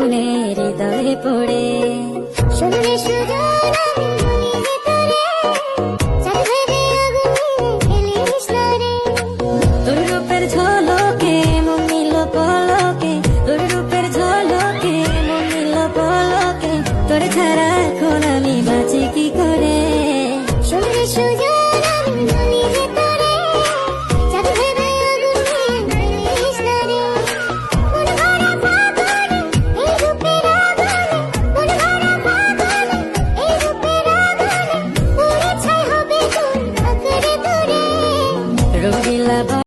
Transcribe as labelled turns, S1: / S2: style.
S1: আগুনে হৃদয়ে পড়ে। শুনলে সুজন আমি বলি যে তোরে, চাঁদ ভেবে আগুনে খেলিস না রে। তোর রূপের ঝড়